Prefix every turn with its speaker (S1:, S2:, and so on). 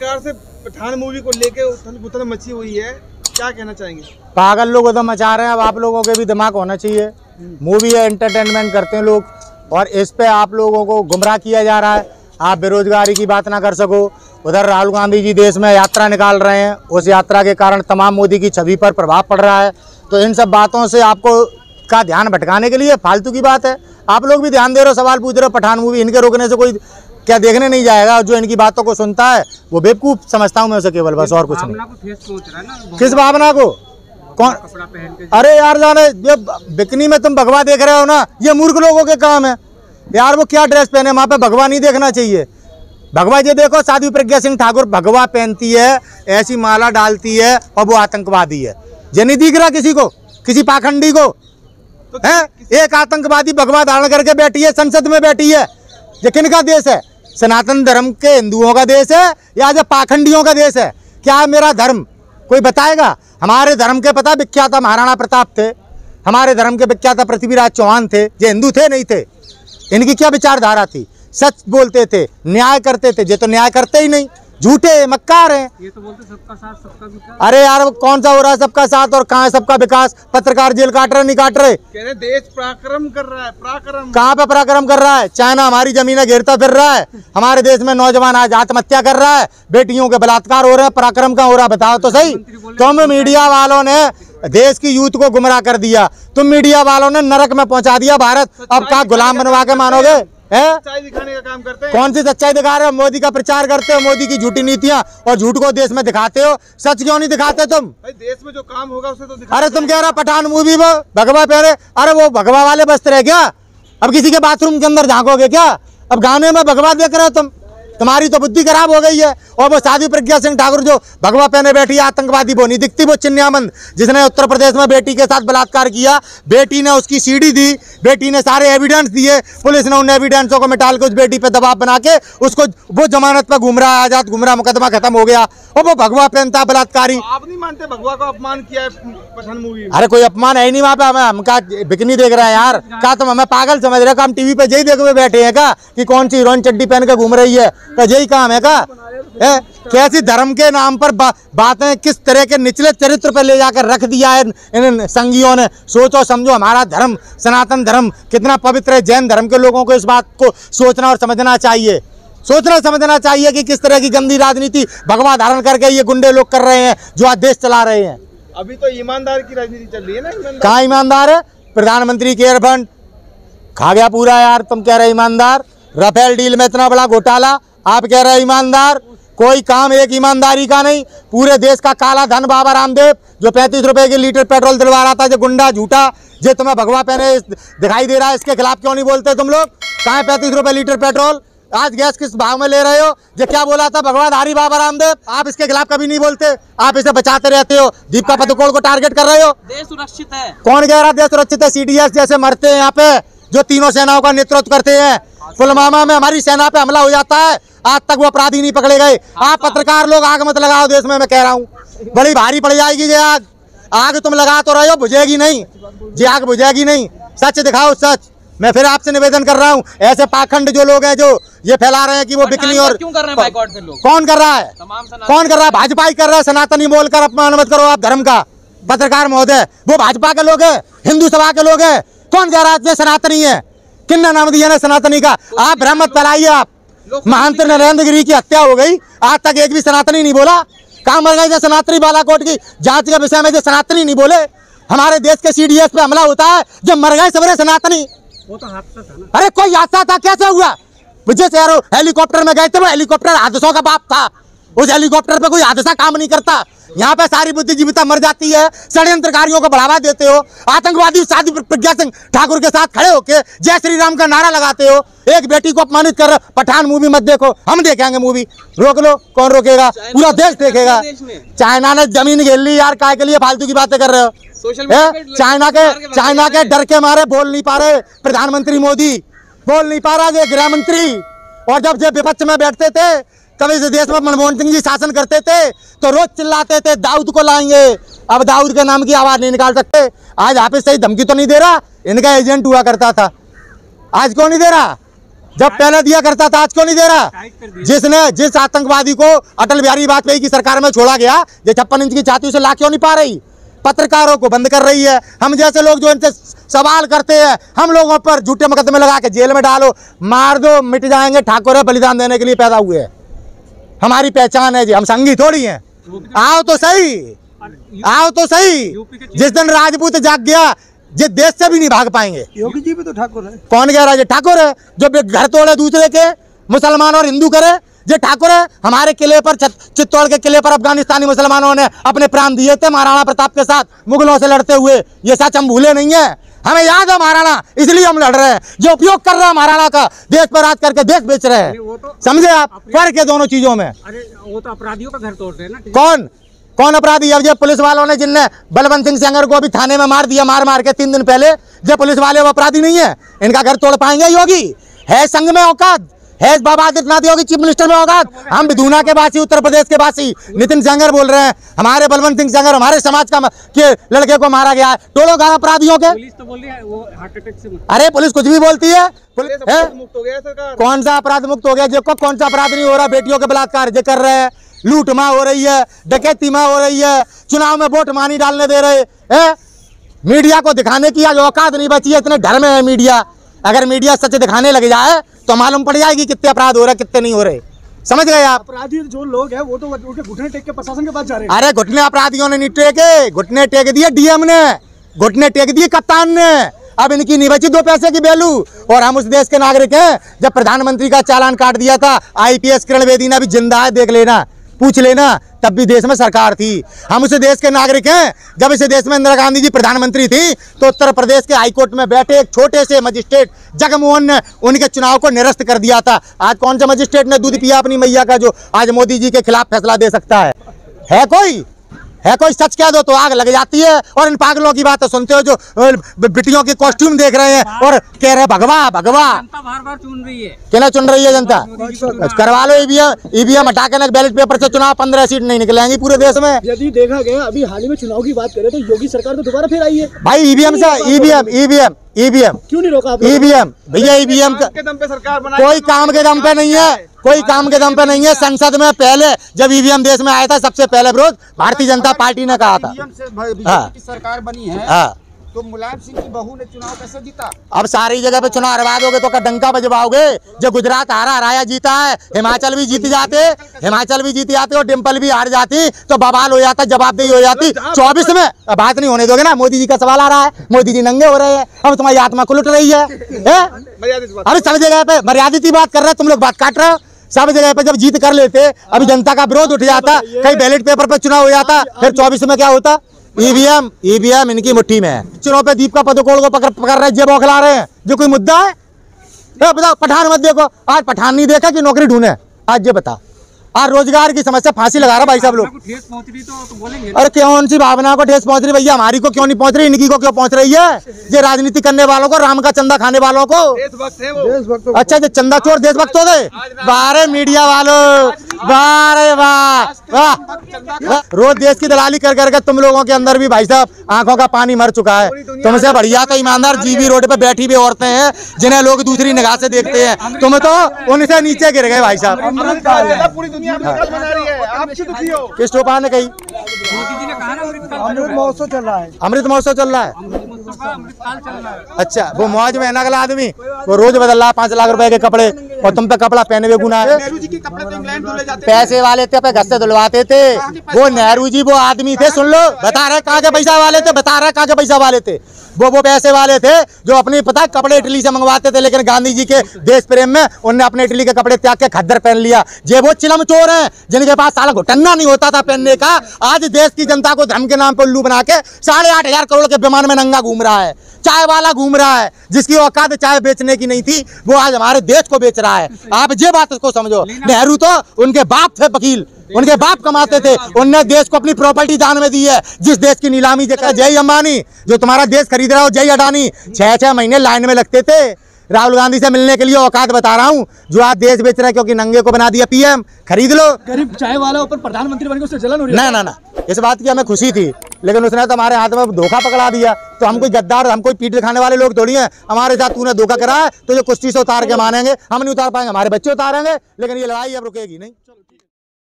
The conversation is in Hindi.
S1: सरकार से पठान मूवी को लेके उथल मची हुई है, क्या कहना चाहेंगे?
S2: पागल लोग उधर मचा रहे हैं। अब आप लोगों के भी दिमाग होना चाहिए। मूवी है, एंटरटेनमेंट करते हैं लोग, और इस पे आप लोगों को गुमराह किया जा रहा है। आप बेरोजगारी की बात ना कर सको। उधर राहुल गांधी जी देश में यात्रा निकाल रहे हैं, उस यात्रा के कारण तमाम मोदी की छवि पर प्रभाव पड़ रहा है। तो इन सब बातों से आपको का ध्यान भटकाने के लिए फालतू की बात है। आप लोग भी ध्यान दे रहे हो, सवाल पूछ रहे हो। पठान मूवी इनके रोकने से कोई क्या देखने नहीं जाएगा। जो इनकी बातों को सुनता है वो बेवकूफ समझता हूँ मैं उसे, केवल बस, और कुछ नहीं। किस भावना को? कौन? अरे यार जाने, ये बिकनी में तुम भगवा देख रहे हो ना, ये मूर्ख लोगों के काम है यार। वो क्या ड्रेस पहने, वहाँ पे भगवा नहीं देखना चाहिए। भगवा ये देखो, साध्वी प्रज्ञा सिंह ठाकुर भगवा पहनती है, ऐसी माला डालती है, और वो आतंकवादी है। ये नहीं दिख रहा किसी को, किसी पाखंडी को? है एक आतंकवादी भगवा धारण करके बैठी है, संसद में बैठी है। ये किनका देश है? सनातन धर्म के हिंदुओं का देश है या जो पाखंडियों का देश है? क्या है मेरा धर्म, कोई बताएगा? हमारे धर्म के पता विख्यात महाराणा प्रताप थे, हमारे धर्म के विख्यात पृथ्वीराज चौहान थे। ये हिंदू थे नहीं थे? इनकी क्या विचारधारा थी? सच बोलते थे, न्याय करते थे। ये तो न्याय करते ही नहीं, झूठे मक्कार हैं। ये तो बोलते सबका साथ सबका विकास। अरे यार कौन सा हो रहा है सबका साथ, और कहाँ है सबका विकास? पत्रकार जेल काट रहे नहीं काट रहे?
S1: कह रहे देश पराक्रम कर रहा है। पराक्रम
S2: कहाँ पे पराक्रम कर रहा है? चाइना हमारी जमीनें घेरता फिर रहा है। हमारे देश में नौजवान आज आत्महत्या कर रहा है, बेटियों के बलात्कार हो रहे हैं। पराक्रम कहाँ हो रहा है बताओ तो सही। तुम मीडिया वालों ने देश की यूथ को गुमराह कर दिया, तुम मीडिया वालों ने नरक में पहुंचा दिया भारत। अब क्या गुलाम बनवा के मानोगे?
S1: सच्चाई दिखाने का काम करते हैं।
S2: कौन सी सच्चाई दिखा रहे हो? मोदी का प्रचार करते हो, मोदी की झूठी नीतियां और झूठ को देश में दिखाते हो। सच क्यों नहीं दिखाते तुम?
S1: भाई देश में जो काम होगा उसे तो दिखाते।
S2: अरे तुम कह रहे पठान मूवी वो भगवा पहने, अरे वो भगवा वाले वस्त्र है क्या? अब किसी के बाथरूम के अंदर झांकोगे क्या? अब गाने में भगवा देख रहे हो तुम? तुम्हारी तो बुद्धि खराब हो गई है। और वो साध्वी प्रज्ञा सिंह ठाकुर जो भगवा पहने बैठी है, आतंकवादी वो नहीं दिखती? वो चिन्यामंद जिसने उत्तर प्रदेश में बेटी के साथ बलात्कार किया, बेटी ने उसकी सीडी दी, बेटी ने सारे एविडेंस दिए, पुलिस ने उन एविडेंसों को मिटाल के उस बेटी पे दबाव बना के उसको वो जमानत पर घूम रहा है, आजाद घूम रहा, मुकदमा खत्म हो गया। और वो भगवा पहनता बलात्कारी।
S1: आप नहीं मानते भगवा का अपमान किया है पठान मूवी में?
S2: अरे कोई अपमान है ही नहीं वहाँ पे। हम क्या बिकनी देख रहे हैं यार? क्या तुम हमें पागल समझ रहे हो? हम टीवी पे यही देखे हुए बैठे हैं क्या कि कौन सी हीरोइन चड्डी पहन के घूम रही है? तो यही काम है क्या? कैसी धर्म के नाम पर बातें किस तरह के निचले चरित्र पे ले जाकर रख दिया है इन संघियों ने। सोचो समझो, हमारा धर्म सनातन धर्म कितना पवित्र है। जैन धर्म के लोगों को इस बात को सोचना और समझना चाहिए। सोचना समझना चाहिए कि किस तरह की गंदी राजनीति भगवा धारण करके ये गुंडे लोग कर रहे हैं जो आज देश चला रहे हैं।
S1: अभी तो ईमानदार की राजनीति चल रही है ना।
S2: कहाँ ईमानदार है? प्रधानमंत्री केयर फंड खा गया पूरा यार। तुम कह रहे ईमानदार? राफेल डील में इतना बड़ा घोटाला, आप कह रहे ईमानदार? कोई काम एक ईमानदारी का नहीं। पूरे देश का काला धन बाबा रामदेव जो 35 रुपए के लीटर पेट्रोल दिलवा रहा था, जो गुंडा झूठा, जो तुम्हें भगवा पहने दिखाई दे रहा है, इसके खिलाफ क्यों नहीं बोलते तुम लोग? कहाँ है 35 रुपए लीटर पेट्रोल? आज गैस किस भाव में ले रहे हो? जो क्या बोला था भगवाधारी बाबा रामदेव, आप इसके खिलाफ कभी नहीं बोलते। आप इसे बचाते रहते हो, दीपिका पादुकोण को टारगेट कर रहे हो।
S3: देश सुरक्षित है।
S2: कौन कह रहा देश सुरक्षित है? सीडीएस जैसे मरते हैं यहाँ पे, जो तीनों सेनाओं का नेतृत्व करते हैं। पुलवामा में हमारी सेना पे हमला हो जाता है, आज तक वो अपराधी नहीं पकड़े गए। आप पत्रकार लोग आग मत लगाओ देश में, मैं कह रहा हूँ बड़ी भारी पड़ जाएगी ये आग। आग तुम लगा तो रहे हो, बुझेगी नहीं जी, आग बुझेगी नहीं। सच दिखाओ सच। मैं फिर आपसे निवेदन कर रहा हूँ, ऐसे पाखंड जो लोग हैं जो ये फैला रहे हैं कि वो बिकनी और
S3: क्यों कर रहे हैं बाइकआउट फिर लोग?
S2: कौन कर रहा है? कौन कर रहा है? भाजपा ही कर रहा है। सनातनी बोलकर अपमान मत करो आप धर्म का। पत्रकार महोदय, वो भाजपा के लोग हैं, हिंदू सभा के लोग हैं। कौन कह रहा है सनातनी है? किन्ना नाम दिया ना सनातनी का? आप भ्रम मत फैलाइए। आप महंत नरेंद्र गिरी की हत्या हो गई, आज तक एक भी सनातनी नहीं बोला। कहाँ मर गए सनातनी? बालाकोट की जांच के विषय में जो सनातनी नहीं बोले। हमारे देश के सीडीएस पे हमला होता है, जब मर गए सबरे सनातनी।
S1: वो तो हादसा था ना।
S2: अरे कोई हादसा था? कैसे हुआ? विजय शहरों हेलीकॉप्टर में गए थे, वो हेलीकॉप्टर हादसों का बाप था। उस हेलीकॉप्टर पे कोई हादसा काम नहीं करता। यहाँ पे सारी बुद्धिजीविता मर जाती है, षड्यंत्रकारियों को बढ़ावा देते हो, आतंकवादी साध्वी प्रज्ञा सिंह ठाकुर के साथ खड़े होके जय श्री राम का नारा लगाते हो, एक बेटी को अपमानित कर रहे हो। पठान मूवी मत देखो, हम देखेंगे मूवी। रोक लो, कौन रोकेगा? पूरा देश देखेगा। चाइना ने जमीन घेर ली यार, काय के लिए फालतू की बातें कर रहे हो? चाइना के डर के मारे बोल नहीं पा रहे प्रधानमंत्री मोदी, बोल नहीं पा रहा ये गृह मंत्री। और जब जब विपक्ष में बैठते थे, कभी इस देश में मनमोहन सिंह जी शासन करते थे तो रोज चिल्लाते थे दाऊद को लाएंगे। अब दाऊद के नाम की आवाज नहीं निकाल सकते। आज आप सही धमकी तो नहीं दे रहा, इनका एजेंट हुआ करता था, आज क्यों नहीं दे रहा? जब पहले दिया करता था, आज क्यों नहीं दे रहा? जिस आतंकवादी को अटल बिहारी वाजपेयी की सरकार में छोड़ा गया, जो 56 इंच की छाती उसे ला क्यों नहीं पा रही? पत्रकारों को बंद कर रही है। हम जैसे लोग जो इनसे सवाल करते हैं, हम लोगों पर झूठे मुकदमे लगा के जेल में डालो, मार दो, मिट जाएंगे। ठाकुर है, बलिदान देने के लिए पैदा हुए हैं, हमारी पहचान है जी, हम संगी थोड़ी हैं। आओ तो सही, आओ तो सही। जिस दिन राजपूत जाग गया, जिस देश से भी नहीं भाग पाएंगे।
S1: योगी जी भी तो ठाकुर है।
S2: कौन कह रहा है? ठाकुर है जो घर तोड़े दूसरे के, मुसलमान और हिंदू करे, जे ठाकुर है। हमारे किले पर, चित्तौड़ के किले पर अफगानिस्तानी मुसलमानों ने अपने प्राण दिए थे महाराणा प्रताप के साथ, मुगलों से लड़ते हुए। ये सच हम भूले नहीं है, हमें याद है महाराणा, इसलिए हम लड़ रहे हैं। जो उपयोग कर रहा है महाराणा का, देश पर राज करके देश बेच रहे हैं। समझे आप फर्क है दोनों चीजों में?
S3: अरे वो तो अपराधियों का घर तोड़ रहे हैं ना।
S2: कौन कौन अपराधी? अब जो पुलिस वालों ने, जिनने बलवंत सिंह सेंगर को अभी थाने में मार दिया, मार के 3 दिन पहले, जो पुलिस वाले वो अपराधी नहीं है? इनका घर तोड़ पाएंगे योगी? है संघ में औकात, है बाबा आदित्यनाथ योगी चीफ मिनिस्टर में औकात? हम विधुना के वासी, उत्तर प्रदेश के वासी नितिन सेंगर बोल रहे हैं, हमारे बलवंत सिंह सेंगर हमारे समाज का के लड़के को मारा गया है। टोलो गाँव अपराधियों के।
S3: पुलिस तो बोल रही है वो हार्ट अटैक से।
S2: अरे पुलिस कुछ भी बोलती है।
S1: मुक्त हो गया सरकार।
S2: कौन सा अपराध मुक्त हो गया? जो कौन सा अपराध नहीं हो रहा? बेटियों के बलात्कार जो कर रहे हैं, लूट मार हो रही है, डकैती मार हो रही है, चुनाव में वोट मानी डालने दे रहे हैं। मीडिया को दिखाने की आज औकात नहीं बची है, इतने डर में है मीडिया। अगर मीडिया सच दिखाने लग जाए तो मालूम पड़ जाएगी कितने अपराध हो रहे, कितने नहीं हो रहे। समझ गए आप?
S1: अपराधी जो लोग हैं वो तो उनके घुटने टेक के प्रशासन के पास जा रहे हैं।
S2: अरे घुटने अपराधियों ने नहीं टेके, घुटने टेक दिए डीएम ने, घुटने टेक दिए कप्तान ने। अब इनकी नहीं बची 2 पैसे की वैल्यू। और हम उस देश के नागरिक हैं। जब प्रधानमंत्री का चालान काट दिया था IPS किरण बेदी ने, अभी जिंदा है, देख लेना, पूछ लेना, तब भी देश में सरकार थी। हम उस देश के नागरिक हैं। जब इस देश में इंदिरा गांधी जी प्रधानमंत्री थी तो उत्तर प्रदेश के हाईकोर्ट में बैठे एक छोटे से मजिस्ट्रेट जगमोहन ने उनके चुनाव को निरस्त कर दिया था। आज कौन सा मजिस्ट्रेट ने दूध पिया अपनी मैया का, जो आज मोदी जी के खिलाफ फैसला दे सकता है? है कोई? है कोई? सच कह दो तो आग लग जाती है। और इन पागलों की बात सुनते हो जो बिटियों के कॉस्ट्यूम देख रहे हैं और कह रहे हैं भगवा भगवा।
S3: जनता बार-बार चुन रही है।
S2: क्या चुन रही है जनता? करवा लो ईवीएम हटा के, बैलेट पेपर से चुनाव 15 सीट नहीं निकलेंगी पूरे देश में।
S1: यदि देखा गया अभी हाल ही में चुनाव की बात करें तो योगी सरकार तो दोबारा फिर आई है
S2: भाई। ईवीएम
S1: क्यों नहीं रोका?
S2: ईवीएम भैया, ईवीएम
S1: के दम पे सरकार बनाई,
S2: कोई काम के दम पे नहीं है, कोई काम के दम पे नहीं है। संसद में पहले जब ईवीएम देश में आया था, सबसे पहले विरोध भारतीय जनता पार्टी ने कहा था।
S4: बीजेपी की सरकार बनी है।
S2: हाँ,
S4: तो मुलायम सिंह की बहू ने चुनाव कैसे जीता?
S2: अब सारी जगह पे चुनाव हरवा दोगे तो क्या डंका बजवाओगे? जो गुजरात हराया जीता है, हिमाचल भी जीत जाते, और डिम्पल भी हार जाती तो बवाल हो जाता, जवाबदेही हो जाती। 24 में बात नहीं होने दोगे ना? मोदी जी का सवाल आ रहा है, मोदी जी नंगे हो रहे हैं, अब तुम्हारी आत्मा को लुट रही है। अरे सब जगह पे मर्यादित बात कर रहे हैं, तुम लोग बात काट रहे हो। सब जगह पे जब जीत कर लेते, अभी जनता का विरोध उठ जाता, कहीं बैलेट पेपर पे चुनाव हो जाता, फिर 24 में क्या होता? ईवीएम इनकी मुट्ठी में है। चुनाव पे दीपिका पादुकोण को पकड़ रहे, जेब बौखला रहे हैं। जो कोई मुद्दा है? बताओ, पठान मत देखो। आज पठान नहीं देखा कि नौकरी ढूंढे? आज ये बता, आज रोजगार की समस्या फांसी लगा रहा भाई साहब लोग।
S3: ठेस पहुंच रही तो बोलेंगे।
S2: अरे कौन सी भावना को ठेस पहुंच रही भैया? हमारी को क्यों नहीं पहुंच रही? इनकी को क्यों पहुंच रही है? ये राजनीति करने वालों को, राम का चंदा खाने वालों को।
S1: देशभक्त
S2: अच्छा, जो चंदा चोर देशभक्त हो गए। बारे मीडिया वालों, बारे वाह, रोज देश की दलाली कर करके तुम लोगों के अंदर भी भाई साहब आंखों का पानी मर चुका है। तुमसे बढ़िया तो ईमानदार जीबी रोड पे बैठी भी औरतें हैं जिन्हें लोग दूसरी निगाह से देखते हैं। तुम तो उनसे नीचे गिर गए भाई साहब।
S1: पूरी दुनिया बना रही है, आप क्यों दुखी हो?
S2: किस टोपा ने कही?
S3: मोदी जी ने कहा ना
S1: अमृत महोत्सव चल रहा है।
S2: अमृत महोत्सव चल रहा है।
S3: अमृतकाल चल रहा है।
S2: अच्छा, वो मौज में है ना अगला आदमी, वो रोज बदल रहा 5 लाख रुपए के कपड़े, और तुम पे कपड़ा पहने हुए गुना है।
S4: नेहरू जी के कपड़े तो इंग्लैंड धुले जाते
S2: पैसे वाले थे, पे गस्ते धुलवाते थे। वो नेहरू जी वो आदमी थे, सुन लो, बता रहे कहाँ के पैसा वाले थे, बता रहे कहाँ के पैसा वाले थे। वो पैसे वाले थे जो अपनी पता कपड़े इटली से मंगवाते थे, लेकिन गांधी जी के देश प्रेम में उनने अपने इटली के कपड़े त्याग के खद्दर पहन लिया। ये वो चिलम चोर हैं जिनके पास साला घुटन्ना नहीं होता था पहनने का। आज देश की जनता को धर्म के नाम पर उल्लू बना के 8,500 करोड़ के विमान में नंगा घूम रहा है। चाय वाला घूम रहा है, जिसकी औकात चाय बेचने की नहीं थी, वो आज हमारे देश को बेच रहा है। आप ये बात को समझो। नेहरू तो उनके बाप थे वकील, उनके बाप कमाते थे, उनने देश को अपनी प्रॉपर्टी दान में दी है। जिस देश की नीलामी जय अंबानी जो तुम्हारा देश खरीद रहा हो, जय अडानी 6-6 महीने लाइन में लगते थे राहुल गांधी से मिलने के लिए। औकात बता रहा हूँ, जो आज देश बेच रहा है क्योंकि नंगे को बना दिया PM, खरीद लो।
S1: गरीब चाय वाला ऊपर प्रधानमंत्री बन के उससे जलन हो रही है।
S2: ना, इस बात की हमें खुशी थी लेकिन उसने तो हमारे हाथ में धोखा पकड़ा दिया। तो हम कोई गद्दार, हम कोई पीठ दिखाने वाले लोग थोड़ी हैं। हमारे साथ तूने धोखा करा है तो ये कुश्ती से उतार के मानेंगे, हम नहीं उतार पाएंगे, हमारे बच्चे उतारेंगे, लेकिन ये लड़ाई अब रुकेगी नहीं।